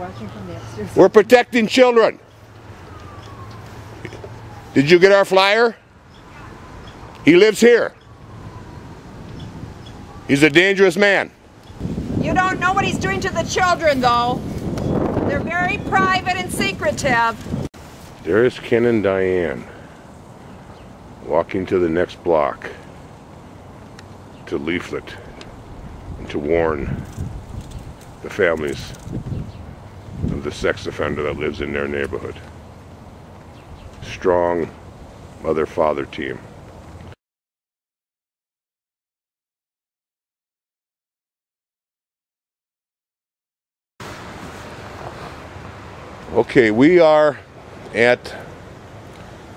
watching from the upstairs. We're protecting children. Did you get our flyer? He lives here. He's a dangerous man. You don't know what he's doing to the children, though. They're very private and secretive. There's Ken and Diane walking to the next block to leaflet and to warn the families of the sex offender that lives in their neighborhood. Strong mother-father team. Okay, we are at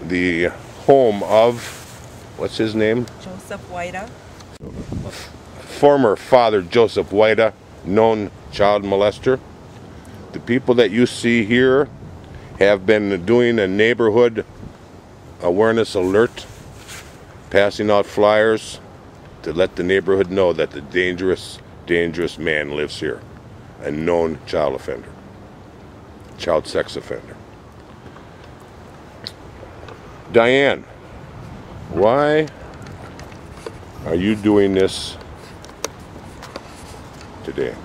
the home of, what's his name? Joseph Wajda. Former father Joseph Wajda, known child molester. The people that you see here have been doing a neighborhood awareness alert, passing out flyers to let the neighborhood know that the dangerous man lives here, a known child offender. Child sex offender. Diane, why are you doing this today?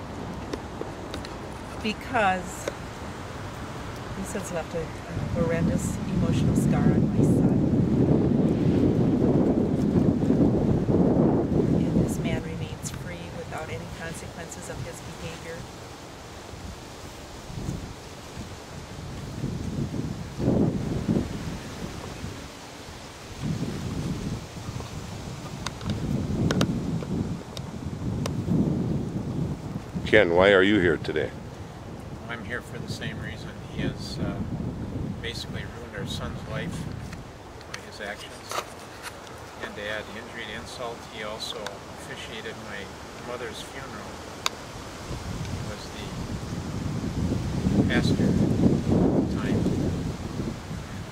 Because this has left a horrendous emotional scar on my son. And this man remains free without any consequences of his behavior. Ken, why are you here today? I'm here for the same reason. He has basically ruined our son's life by his actions. And to add injury to insult, he also officiated my mother's funeral. He was the pastor at the time.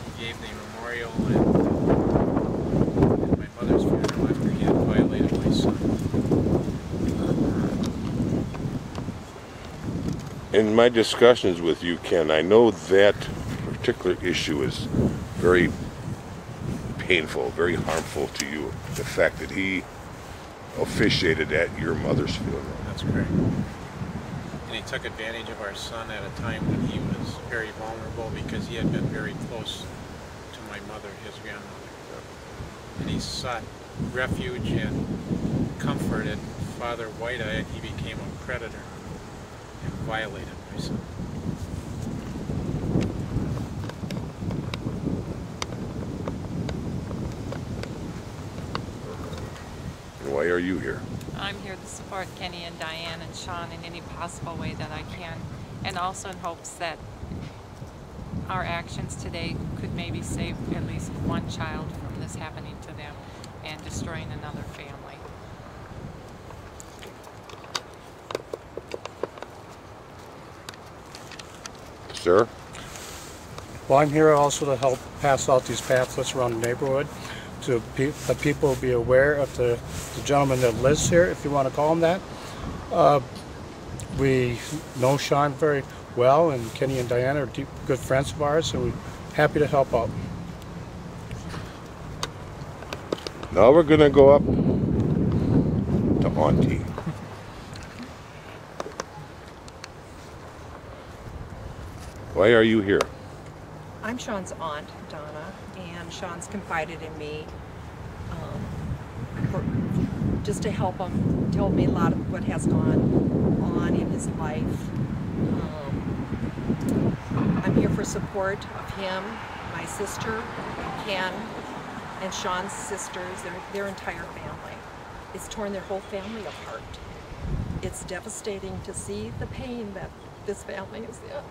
He gave the memorial and my mother's funeral after he had violated my son. In my discussions with you, Ken, I know that particular issue is very painful, very harmful to you. The fact that he officiated at your mother's funeral. That's correct. And he took advantage of our son at a time when he was very vulnerable because he had been very close to my mother, his grandmother. And he sought refuge and comfort in Father Wajda, and he became a predator and violated my son. Why are you here? I'm here to support Kenny and Diane and Sean in any possible way that I can, and also in hopes that our actions today could maybe save at least one child from this happening to them and destroying another family. Sir? Well, I'm here also to help pass out these pamphlets around the neighborhood to let people be aware of the gentleman that lives here, if you want to call him that. We know Sean very well, and Kenny and Diana are good friends of ours, and we're happy to help out. Now we're going to go up to Auntie. Why are you here? I'm Sean's aunt, Donna, and Sean's confided in me just to help him, told me a lot of what has gone on in his life. I'm here for support of him, my sister, Ken, and Sean's sisters, their entire family. It's torn their whole family apart. It's devastating to see the pain that this family is in.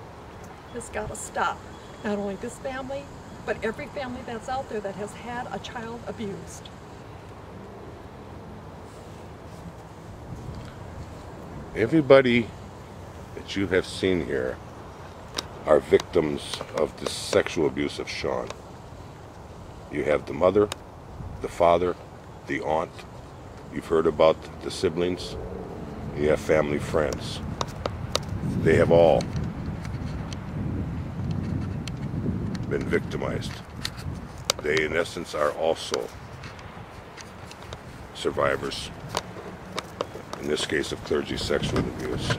It's got to stop. Not only this family, but every family that's out there that has had a child abused. Everybody that you have seen here are victims of the sexual abuse of Sean. You have the mother, the father, the aunt. You've heard about the siblings. You have family friends. They have all been victimized. They, in essence, are also survivors, in this case of clergy sexual abuse.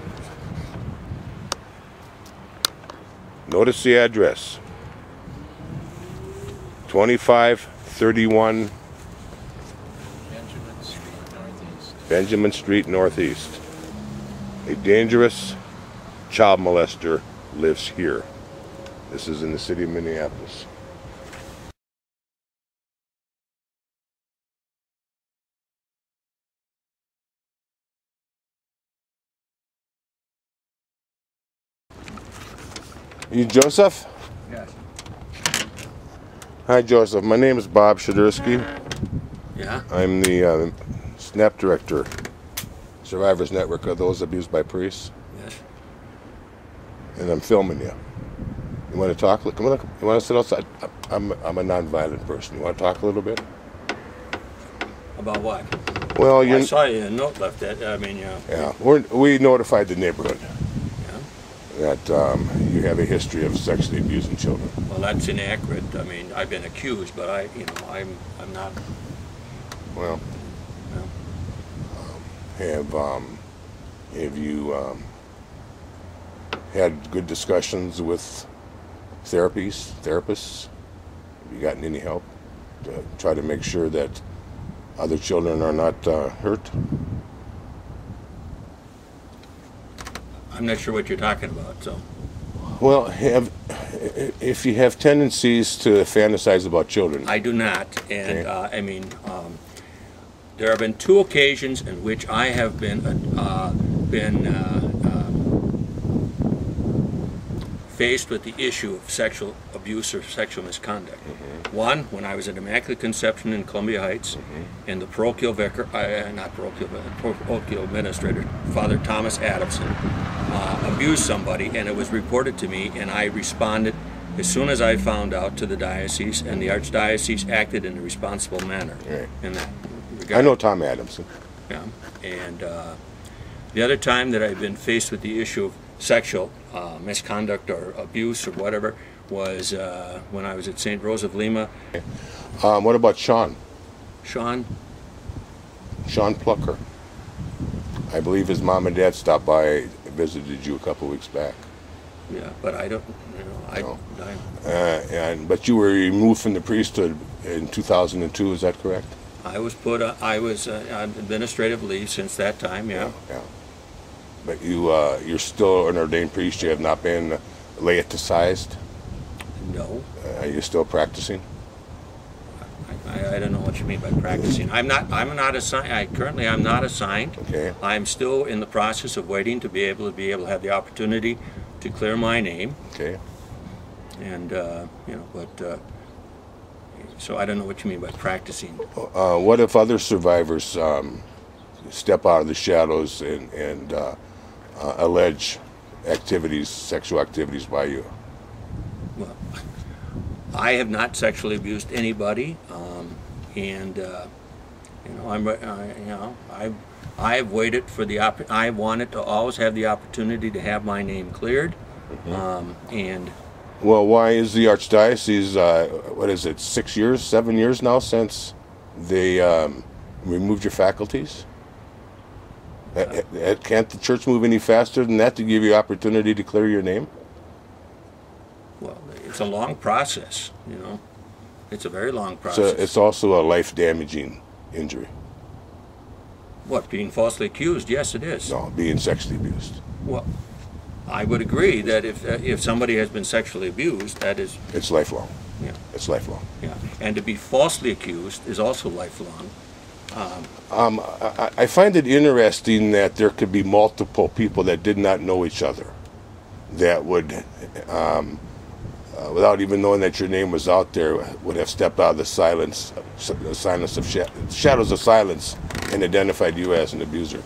Notice the address, 2531 Benjamin Street Northeast. A dangerous child molester lives here. This is in the city of Minneapolis. You Joseph? Yes. Hi Joseph, my name is Bob Shadursky. Yeah? I'm the SNAP director, Survivors Network of Those Abused by Priests. Yes. And I'm filming you. You want to talk? Come on, you want to sit outside? I'm a non-violent person. You want to talk a little bit? About what? Well, I saw you a note left that, I mean, yeah, we notified the neighborhood yeah. that you have a history of sexually abusing children. Well, that's inaccurate. I mean, I've been accused, but I'm not. Well, No. have you had good discussions with therapists? Have you gotten any help to try to make sure that other children are not hurt? I'm not sure what you're talking about, so. Well, if you have tendencies to fantasize about children. I do not, and Okay. I mean, there have been 2 occasions in which I have been faced with the issue of sexual abuse or sexual misconduct. Mm-hmm. One, when I was at Immaculate Conception in Columbia Heights, and the parochial vicar, not parochial, but parochial administrator, Father Thomas Adamson, abused somebody, and it was reported to me, and I responded as soon as I found out to the diocese, and the archdiocese acted in a responsible manner Right. in that regard. I know Tom Adamson. Yeah, and the other time that I've been faced with the issue of sexual misconduct or abuse or whatever was when I was at St. Rose of Lima. What about Sean? Sean? Sean Plucker. I believe his mom and dad stopped by and visited you a couple weeks back. Yeah, but I don't, No. But you were removed from the priesthood in 2002, is that correct? I was put on administrative leave since that time, yeah. Yeah. But you're still an ordained priest. You have not been laicized. No, Are you still practicing? I don't know what you mean by practicing. I'm not assigned. Currently I'm not assigned. Okay. I'm still in the process of waiting to be able to have the opportunity to clear my name. Okay. And so I don't know what you mean by practicing. What if other survivors step out of the shadows and allege activities, sexual activities by you? Well, I have not sexually abused anybody, I've waited for I wanted to always have the opportunity to have my name cleared, and. Well, why is the archdiocese, what is it, 6 years, 7 years now since they removed your faculties? Can't the church move any faster than that to give you opportunity to clear your name? Well, it's a long process, It's a very long So process. it's also a life-damaging injury. What, being falsely accused? Yes, it is. No, being sexually abused. Well, I would agree that if somebody has been sexually abused, that is, It's lifelong. yeah, It's lifelong. yeah. And to be falsely accused is also lifelong. I find it interesting that there could be multiple people that did not know each other that would, without even knowing that your name was out there, would have stepped out of the shadows of silence and identified you as an abuser.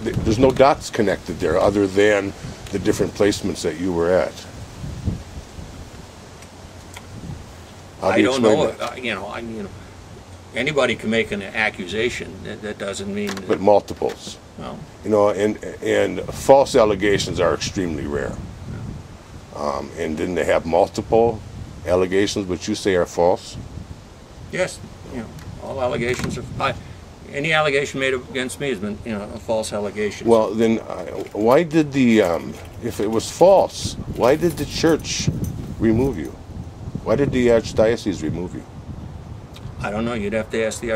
There's no dots connected there other than the different placements that you were at. I don't know. Anybody can make an accusation. That doesn't mean. But multiples. Well, And false allegations are extremely rare. And didn't they have multiple allegations which you say are false? Yes, you know, all allegations are. Any allegation made against me has been, you know, a false allegation. Well, then, why did the, if it was false, why did the church remove you? Why did the archdiocese remove you? I don't know. You'd have to ask the